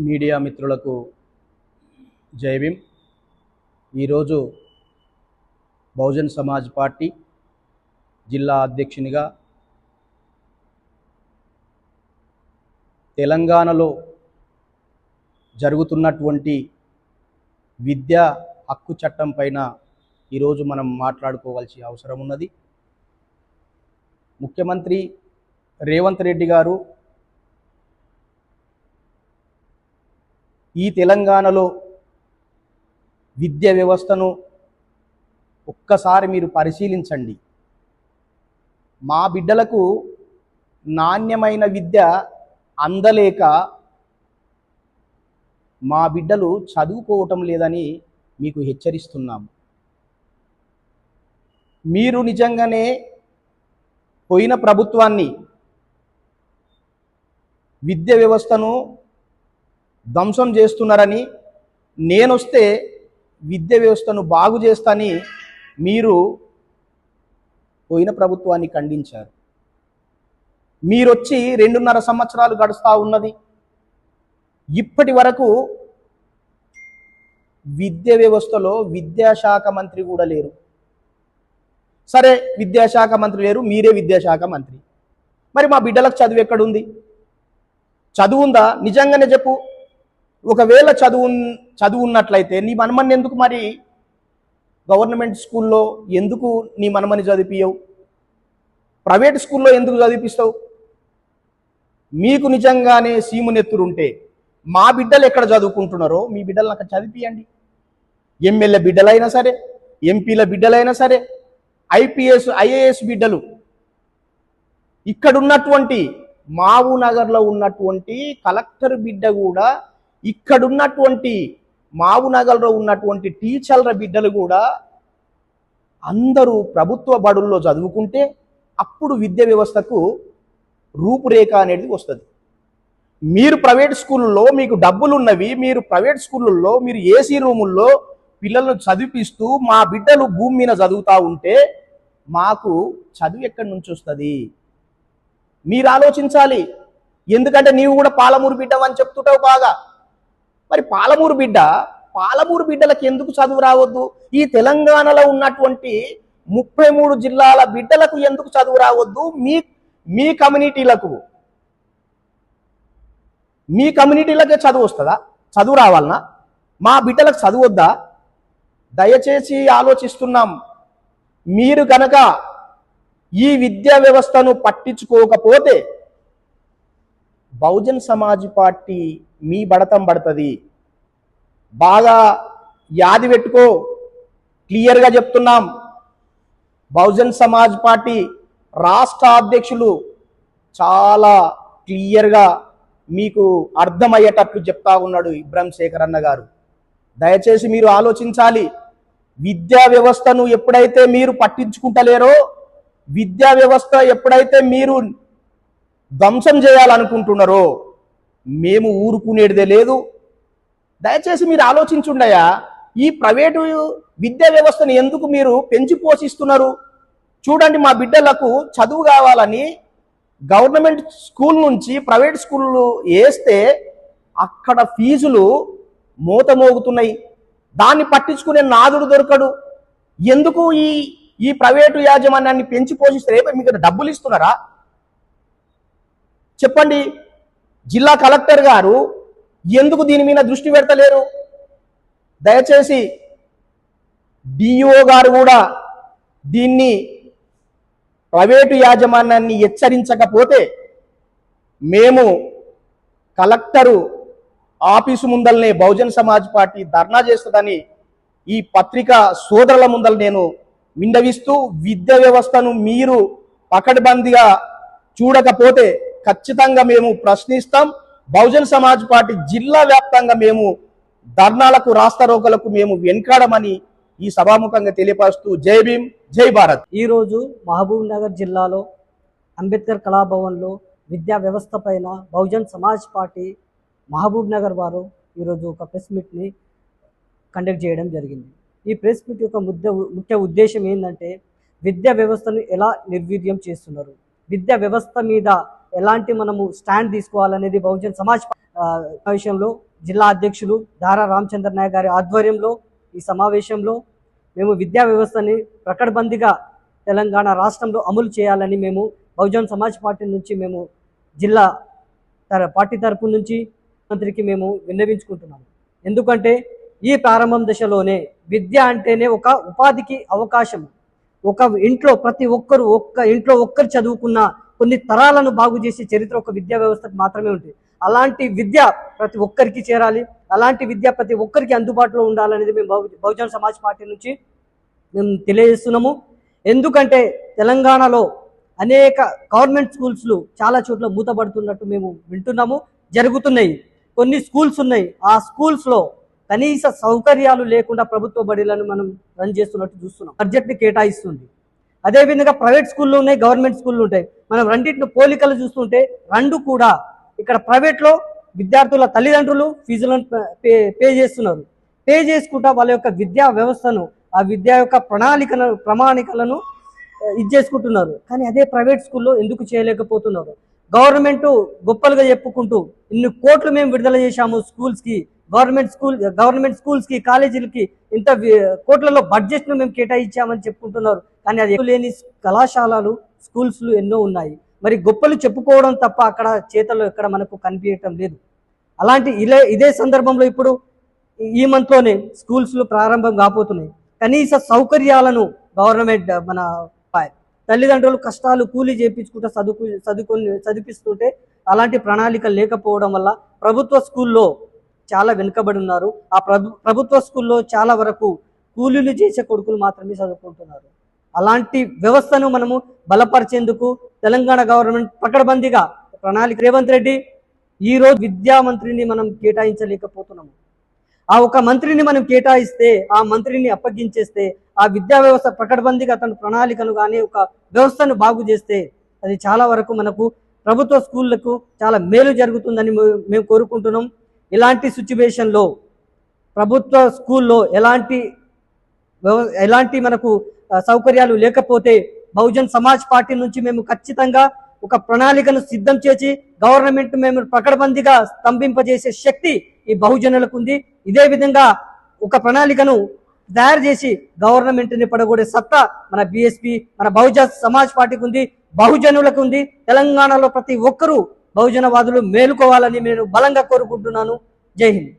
Media మిత్రులకు జై భీమ్. ఈరోజు బహుజన్ సమాజ్ పార్టీ జిల్లా అధ్యక్షునిగా తెలంగాణలో జరుగుతున్నటువంటి విద్యా హక్కు చట్టం పైన ఈరోజు మనం మాట్లాడుకోవాల్సిన అవసరం ఉన్నది. ముఖ్యమంత్రి రేవంత్ రెడ్డి గారు ఈ తెలంగాణలో విద్యా వ్యవస్థను ఒక్కసారి మీరు పరిశీలించండి. మా బిడ్డలకు నాణ్యమైన విద్య అందలేక మా బిడ్డలు చదువుకోవటం లేదని మీకు హెచ్చరిస్తున్నాం. మీరు నిజంగానే పోయిన ప్రభుత్వాన్ని విద్యా వ్యవస్థను ధ్వంసం చేస్తున్నారని, నేనొస్తే విద్యా వ్యవస్థను బాగు చేస్తానని మీరు పోయిన ప్రభుత్వాన్ని ఖండించారు. మీరొచ్చి 2.5 సంవత్సరాలు గడుస్తూ ఉన్నది. ఇప్పటి వరకు విద్యా వ్యవస్థలో విద్యాశాఖ మంత్రి కూడా లేరు. సరే, విద్యాశాఖ మంత్రి లేరు, మీరే విద్యాశాఖ మంత్రి. మరి మా బిడ్డలకు చదువు ఎక్కడుంది? చదువు ఉందా? నిజంగానే చెప్పు. ఒకవేళ చదువు ఉన్నట్లయితే నీ మనమని ఎందుకు మరి గవర్నమెంట్ స్కూల్లో ఎందుకు నీ మనమని చదివిపియవు? ప్రైవేట్ స్కూల్లో ఎందుకు చదివిపిస్తావు? మీకు నిజంగానే సీమునెత్తురుంటే మా బిడ్డలు ఎక్కడ చదువుకుంటున్నారో మీ బిడ్డలు నాకు చదివిపియండి. ఎమ్మెల్యే బిడ్డలైనా సరే, ఎంపీల బిడ్డలైనా సరే, ఐపీఎస్ ఐఏఎస్ బిడ్డలు ఇక్కడున్నటువంటి మావు నగర్లో ఉన్నటువంటి కలెక్టర్ బిడ్డ కూడా, ఇక్కడున్నటువంటి మావు నగర్లో ఉన్నటువంటి టీచర్ల బిడ్డలు కూడా అందరూ ప్రభుత్వ బడుల్లో చదువుకుంటే అప్పుడు విద్యా వ్యవస్థకు రూపురేఖ అనేది వస్తుంది. మీరు ప్రైవేట్ స్కూళ్ళలో మీకు డబ్బులు ఉన్నవి, మీరు ప్రైవేట్ స్కూళ్ళల్లో మీరు ఏసీ రూముల్లో పిల్లలను చదివిపిస్తూ మా బిడ్డలు భూమి మీద చదువుతూ ఉంటే మాకు చదువు ఎక్కడి నుంచి వస్తుంది? మీరు ఆలోచించాలి. ఎందుకంటే నీవు కూడా పాలమూరు బిడ్డవని చెప్తుంటావు బాగా. మరి పాలమూరు బిడ్డలకు ఎందుకు చదువు రావద్దు? ఈ తెలంగాణలో ఉన్నటువంటి 33 జిల్లాల బిడ్డలకు ఎందుకు చదువు రావద్దు? మీ కమ్యూనిటీలకే చదువు వస్తుందా? చదువు రావాలనా? మా బిడ్డలకు చదువు వద్దా? దయచేసి ఆలోచిస్తున్నాం. మీరు కనుక ఈ విద్యా వ్యవస్థను పట్టించుకోకపోతే బహుజన్ సమాజ్ పార్టీ మీ బడతం పడుతుంది. బాగా యాది పెట్టుకో. క్లియర్గా చెప్తున్నాం. బహుజన్ సమాజ్ పార్టీ రాష్ట్ర అధ్యక్షులు చాలా క్లియర్గా మీకు అర్థమయ్యేటట్లు చెప్తా ఉన్నాడు ఇబ్రాహిం శేఖర్ అన్న గారు. దయచేసి మీరు ఆలోచించాలి. విద్యా వ్యవస్థను ఎప్పుడైతే మీరు పట్టించుకుంటలేరో, విద్యా వ్యవస్థ ఎప్పుడైతే మీరు ధ్వంసం చేయాలనుకుంటున్నారో మేము ఊరుకునేదే లేదు. దయచేసి మీరు ఆలోచించుండయా. ఈ ప్రైవేటు విద్యా వ్యవస్థను ఎందుకు మీరు పెంచి పోషిస్తున్నారు? చూడండి, మా బిడ్డలకు చదువు కావాలని గవర్నమెంట్ స్కూల్ నుంచి ప్రైవేట్ స్కూళ్ళు వేస్తే అక్కడ ఫీజులు మోతమోగుతున్నాయి. దాన్ని పట్టించుకునే నాదుడు దొరకడు. ఎందుకు ఈ ప్రైవేటు యాజమాన్యాన్ని పెంచి పోషిస్తే మీకు డబ్బులు ఇస్తున్నారా? చెప్పండి. జిల్లా కలెక్టర్ గారు ఎందుకు దీని మీద దృష్టి పెడతలేరు? దయచేసి డిఓ గారు కూడా దీన్ని ప్రైవేటు యాజమాన్యాన్ని హెచ్చరించకపోతే మేము కలెక్టరు ఆఫీసు ముందలనే బహుజన్ సమాజ్ పార్టీ ధర్నా చేస్తుందని ఈ పత్రికా సోదరుల ముందల నేను విన్నవిస్తూ, విద్యా వ్యవస్థను మీరు పకడ్బందీగా చూడకపోతే ఖచ్చితంగా మేము ప్రశ్నిస్తాం. బహుజన్ సమాజ్ పార్టీ జిల్లా వ్యాప్తంగా మేము ధర్నాలకు, రాస్తారోకలకు మేము వెనకాడమని ఈ సభాముఖంగా తెలియపరుస్తూ జై భీమ్, జై భారత్. ఈరోజు మహబూబ్ నగర్ జిల్లాలో అంబేద్కర్ కళాభవన్లో విద్యా వ్యవస్థ పైన బహుజన్ సమాజ్ పార్టీ మహబూబ్ నగర్ వారు ఈరోజు ఒక ప్రెస్ మీట్ని కండక్ట్ చేయడం జరిగింది. ఈ ప్రెస్ మీట్ యొక్క ముఖ్య ఉద్దేశం ఏంటంటే విద్యా వ్యవస్థను ఎలా నిర్వీర్యం చేస్తున్నారు, విద్యా వ్యవస్థ మీద ఎలాంటి మనము స్టాండ్ తీసుకోవాలనేది బహుజన్ సమాజ్ విషయంలో జిల్లా అధ్యక్షులు దారా రామచంద్ర నాయక్ గారి ఆధ్వర్యంలో ఈ సమావేశంలో మేము విద్యా వ్యవస్థని ప్రకటబందీగా తెలంగాణ రాష్ట్రంలో అమలు చేయాలని మేము బహుజన్ సమాజ్ పార్టీ నుంచి మేము జిల్లా పార్టీ తరపు నుంచి మంత్రికి మేము విన్నవించుకుంటున్నాము. ఎందుకంటే ఈ ప్రారంభం దశలోనే విద్య అంటేనే ఒక ఉపాధికి అవకాశం. ఒక ఇంట్లో ప్రతి ఒక్కరు ఇంట్లో ఒక్కరు చదువుకున్న కొన్ని తరాలను బాగు చేసే చరిత్ర ఒక విద్యా వ్యవస్థకు మాత్రమే ఉంటుంది. అలాంటి విద్య ప్రతి ఒక్కరికి చేరాలి, అలాంటి విద్య ప్రతి ఒక్కరికి అందుబాటులో ఉండాలనేది మేము బహుజన్ సమాజ్ పార్టీ నుంచి మేము తెలియజేస్తున్నాము. ఎందుకంటే తెలంగాణలో అనేక గవర్నమెంట్ స్కూల్స్లు చాలా చోట్ల మూతపడుతున్నట్టు మేము వింటున్నాము, జరుగుతున్నాయి. కొన్ని స్కూల్స్ ఉన్నాయి, ఆ స్కూల్స్లో కనీస సౌకర్యాలు లేకుండా ప్రభుత్వ బడులను మనం రన్ చేస్తున్నట్టు చూస్తున్నాం. బడ్జెట్ని కేటాయిస్తుంది. అదేవిధంగా ప్రైవేట్ స్కూళ్ళు ఉన్నాయి, గవర్నమెంట్ స్కూళ్ళు ఉంటాయి. మనం రెండింటిని పోలికలు చూస్తుంటే రెండు కూడా ఇక్కడ ప్రైవేట్లో విద్యార్థుల తల్లిదండ్రులు ఫీజులను పే చేస్తున్నారు. పే చేసుకుంటా వాళ్ళ యొక్క విద్యా వ్యవస్థను, ఆ విద్య యొక్క ప్రమాణికలను చేసుకుంటున్నారు. కానీ అదే ప్రైవేట్ స్కూల్లో ఎందుకు చేయలేకపోతున్నారు? గవర్నమెంట్ గొప్పలుగా చెప్పుకుంటూ ఇన్ని కోట్లు మేము విడుదల చేశాము స్కూల్స్కి, గవర్నమెంట్ స్కూల్స్కి, కాలేజీలకి ఇంత కోట్లలో బడ్జెట్ను మేము కేటాయించామని చెప్పుకుంటున్నారు. కానీ అది లేని కళాశాలలు, స్కూల్స్లు ఎన్నో ఉన్నాయి. మరి గొప్పలు చెప్పుకోవడం తప్ప అక్కడ చేతల్లో ఎక్కడ మనకు కనిపించడం లేదు. అలాంటి ఇదే సందర్భంలో ఇప్పుడు ఈ మంత్లోనే స్కూల్స్లు ప్రారంభం కాబోతున్నాయి. కనీస సౌకర్యాలను గవర్నమెంట్ మన తల్లిదండ్రులు కష్టాలు కూలీ చేయించుకుంటూ చదివిస్తుంటే అలాంటి ప్రణాళిక లేకపోవడం వల్ల ప్రభుత్వ స్కూల్లో చాలా వెనుకబడి ఉన్నారు. ఆ ప్రభుత్వ స్కూల్లో చాలా వరకు కూలీలు చేసే కొడుకులు మాత్రమే చదువుకుంటున్నారు. అలాంటి వ్యవస్థను మనము బలపరిచేందుకు తెలంగాణ గవర్నమెంట్ పకడ్బందీగా ప్రణాళిక రేవంత్ రెడ్డి ఈరోజు విద్యా మంత్రిని మనం కేటాయించలేకపోతున్నాము. ఆ ఒక మంత్రిని మనం కేటాయిస్తే, ఆ మంత్రిని అప్పగించేస్తే, ఆ విద్యా వ్యవస్థ పకడ్బందీగా తన ప్రణాళికను కానీ ఒక వ్యవస్థను బాగు చేస్తే అది చాలా వరకు మనకు ప్రభుత్వ స్కూళ్లకు చాలా మేలు జరుగుతుందని మేము కోరుకుంటున్నాం. ఇలాంటి సిచ్యువేషన్లో ప్రభుత్వ స్కూల్లో ఎలాంటి మనకు సౌకర్యాలు లేకపోతే బహుజన్ సమాజ్ పార్టీ నుంచి మేము ఖచ్చితంగా ఒక ప్రణాళికను సిద్ధం చేసి గవర్నమెంట్ మేము పకడ్బందీగా స్తంభింపజేసే శక్తి ఈ బహుజనులకు ఉంది. ఇదే విధంగా ఒక ప్రణాళికను తయారు చేసి గవర్నమెంట్ని పడగొడే సత్తా మన బీఎస్పీ, మన బహుజన్ సమాజ్ పార్టీకి ఉంది, బహుజనులకు ఉంది. తెలంగాణలో ప్రతి ఒక్కరూ బహుజనవాదులు మేలుకోవాలని నేను బలంగా కోరుకుంటున్నాను. జై హింద్.